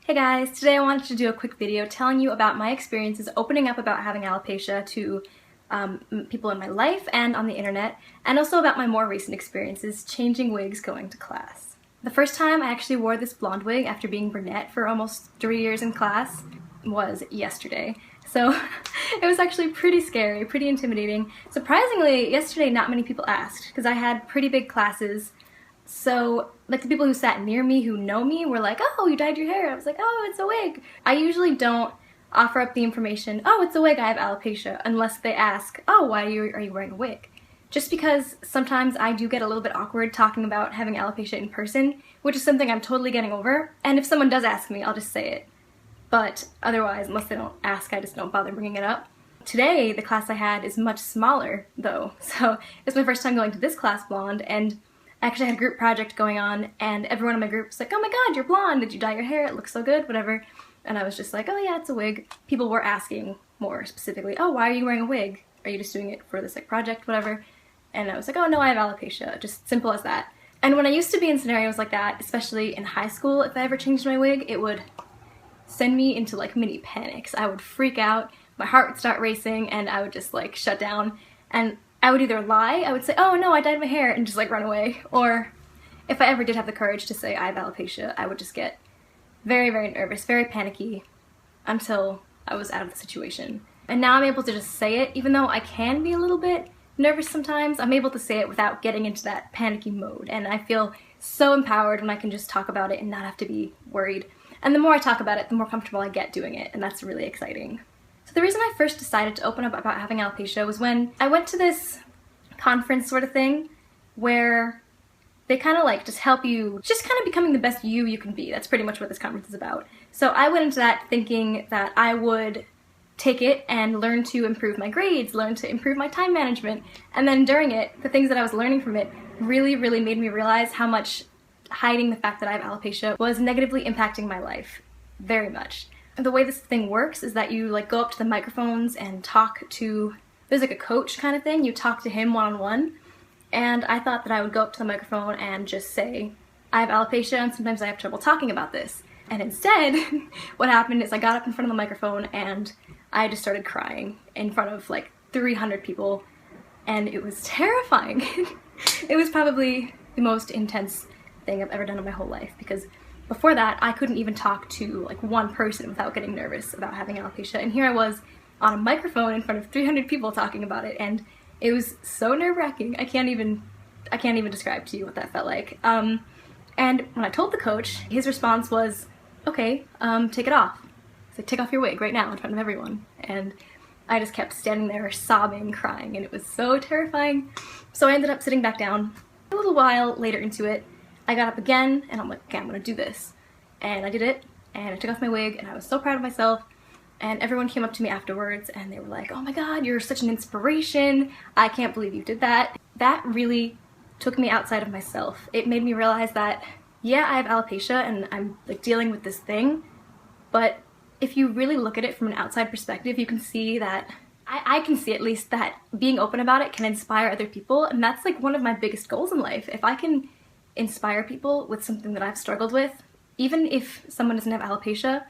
Hey guys, today I wanted to do a quick video telling you about my experiences opening up about having alopecia to people in my life and on the internet, and also about my more recent experiences changing wigs going to class. The first time I actually wore this blonde wig after being brunette for almost 3 years in class was yesterday. So it was actually pretty scary, pretty intimidating. Surprisingly, yesterday not many people asked because I had pretty big classes. So, like, the people who sat near me who know me were like, oh, you dyed your hair. I was like, oh, it's a wig. I usually don't offer up the information, oh, it's a wig, I have alopecia, unless they ask, oh, why are you wearing a wig? Just because sometimes I do get a little bit awkward talking about having alopecia in person, which is something I'm totally getting over. And if someone does ask me, I'll just say it. But otherwise, unless they don't ask, I just don't bother bringing it up. Today, the class I had is much smaller, though. So, it's my first time going to this class blonde, and I actually had a group project going on, and everyone in my group was like, oh my god, you're blonde, did you dye your hair? It looks so good, whatever. And I was just like, oh yeah, it's a wig. People were asking more specifically, oh, why are you wearing a wig? Are you just doing it for this like project, whatever? And I was like, oh no, I have alopecia, just simple as that. And when I used to be in scenarios like that, especially in high school, if I ever changed my wig, it would send me into like mini panics. I would freak out, my heart would start racing, and I would just like shut down. And I would either lie, I would say, oh no, I dyed my hair, and just like run away. Or if I ever did have the courage to say I have alopecia, I would just get very, very nervous, very panicky until I was out of the situation. And now I'm able to just say it, even though I can be a little bit nervous sometimes, I'm able to say it without getting into that panicky mode. And I feel so empowered when I can just talk about it and not have to be worried. And the more I talk about it, the more comfortable I get doing it, and that's really exciting. So the reason I first decided to open up about having alopecia was when I went to this conference sort of thing where they kind of like just help you just kind of becoming the best you can be. That's pretty much what this conference is about. So I went into that thinking that I would take it and learn to improve my grades, learn to improve my time management, and then during it, the things that I was learning from it really, really made me realize how much hiding the fact that I have alopecia was negatively impacting my life very much. The way this thing works is that you like go up to the microphones and talk to, there's like a coach kind of thing, you talk to him one-on-one, and I thought that I would go up to the microphone and just say, I have alopecia and sometimes I have trouble talking about this. And instead, what happened is I got up in front of the microphone and I just started crying in front of like 300 people, and it was terrifying. It was probably the most intense thing I've ever done in my whole life, because before that, I couldn't even talk to like one person without getting nervous about having alopecia, and here I was on a microphone in front of 300 people talking about it, and it was so nerve-wracking. I can't even describe to you what that felt like. And when I told the coach, his response was, okay, take it off. He's like, take off your wig right now in front of everyone. And I just kept standing there sobbing, crying, and it was so terrifying. So I ended up sitting back down. A little while later into it, I got up again, and I'm like, okay, I'm gonna do this. And I did it, and I took off my wig, and I was so proud of myself. And everyone came up to me afterwards, and they were like, oh my god, you're such an inspiration. I can't believe you did that. That really took me outside of myself. It made me realize that, yeah, I have alopecia, and I'm like dealing with this thing, but if you really look at it from an outside perspective, you can see that, I can see at least that being open about it can inspire other people, and that's like one of my biggest goals in life. If I can inspire people with something that I've struggled with, even if someone doesn't have alopecia,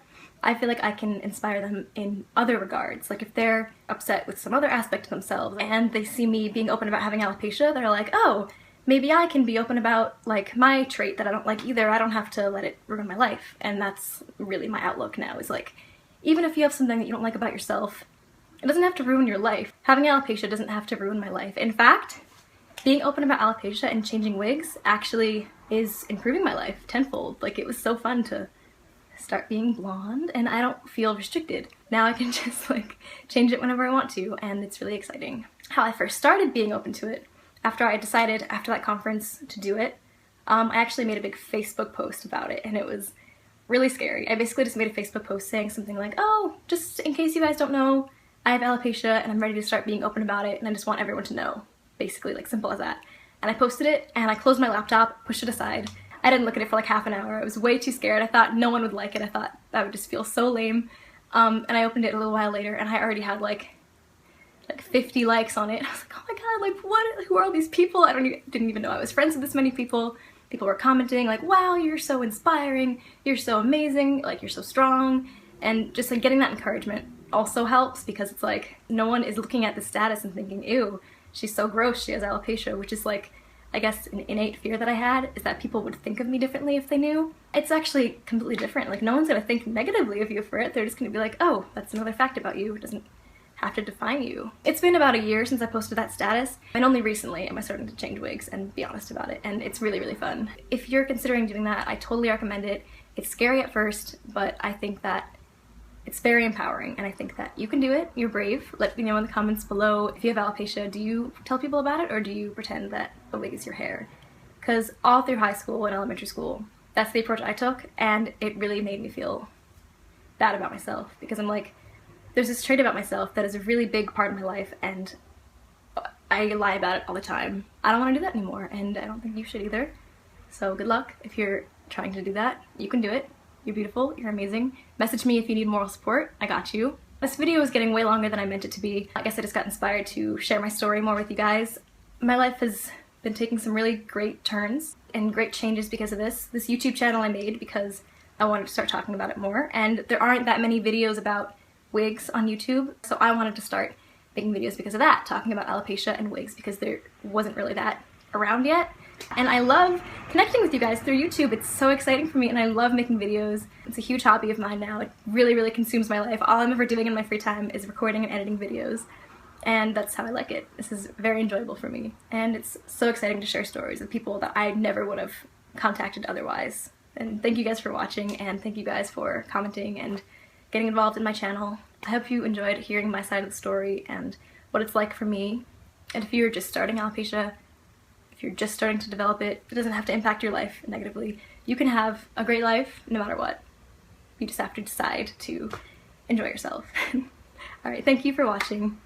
I feel like I can inspire them in other regards. Like if they're upset with some other aspect of themselves and they see me being open about having alopecia, they're like, oh, maybe I can be open about like my trait that I don't like either. I don't have to let it ruin my life. And that's really my outlook now, is like, even if you have something that you don't like about yourself, it doesn't have to ruin your life. Having alopecia doesn't have to ruin my life. In fact, being open about alopecia and changing wigs actually is improving my life tenfold. Like, it was so fun to start being blonde, and I don't feel restricted. Now I can just like change it whenever I want to, and it's really exciting. How I first started being open to it, after I decided after that conference to do it, I actually made a big Facebook post about it, and it was really scary. I basically just made a Facebook post saying something like, oh, just in case you guys don't know, I have alopecia and I'm ready to start being open about it, and I just want everyone to know. Basically, like, simple as that. And I posted it, and I closed my laptop, pushed it aside. I didn't look at it for like half an hour. I was way too scared. I thought no one would like it. I thought that would just feel so lame. And I opened it a little while later, and I already had like 50 likes on it. I was like, oh my god, like what? Who are all these people? Didn't even know I was friends with this many people. People were commenting like, wow, you're so inspiring, you're so amazing, like you're so strong. And just like getting that encouragement also helps, because it's like no one is looking at the status and thinking, ew, she's so gross, she has alopecia, which is like, I guess an innate fear that I had, is that people would think of me differently if they knew. It's actually completely different. Like no one's gonna think negatively of you for it. They're just gonna be like, oh, that's another fact about you. It doesn't have to define you. It's been about a year since I posted that status, and only recently am I starting to change wigs and be honest about it, and it's really, really fun. If you're considering doing that, I totally recommend it. It's scary at first, but I think that it's very empowering, and I think that you can do it. You're brave. Let me know in the comments below if you have alopecia. Do you tell people about it, or do you pretend that a wig is your hair? Because all through high school and elementary school, that's the approach I took, and it really made me feel bad about myself, because I'm like, there's this trait about myself that is a really big part of my life, and I lie about it all the time. I don't want to do that anymore, and I don't think you should either. So good luck if you're trying to do that. You can do it. You're beautiful, you're amazing. Message me if you need moral support, I got you. This video is getting way longer than I meant it to be. I guess I just got inspired to share my story more with you guys. My life has been taking some really great turns and great changes because of this. This YouTube channel I made because I wanted to start talking about it more, and there aren't that many videos about wigs on YouTube, so I wanted to start making videos because of that, talking about alopecia and wigs, because there wasn't really that around yet. And I love connecting with you guys through YouTube. It's so exciting for me, and I love making videos. It's a huge hobby of mine now. It really, really consumes my life. All I'm ever doing in my free time is recording and editing videos, and that's how I like it. This is very enjoyable for me, and it's so exciting to share stories with people that I never would have contacted otherwise. And thank you guys for watching, and thank you guys for commenting and getting involved in my channel. I hope you enjoyed hearing my side of the story and what it's like for me. And if you're just starting alopecia, if you're just starting to develop it, it doesn't have to impact your life negatively. You can have a great life no matter what. You just have to decide to enjoy yourself. Alright, thank you for watching.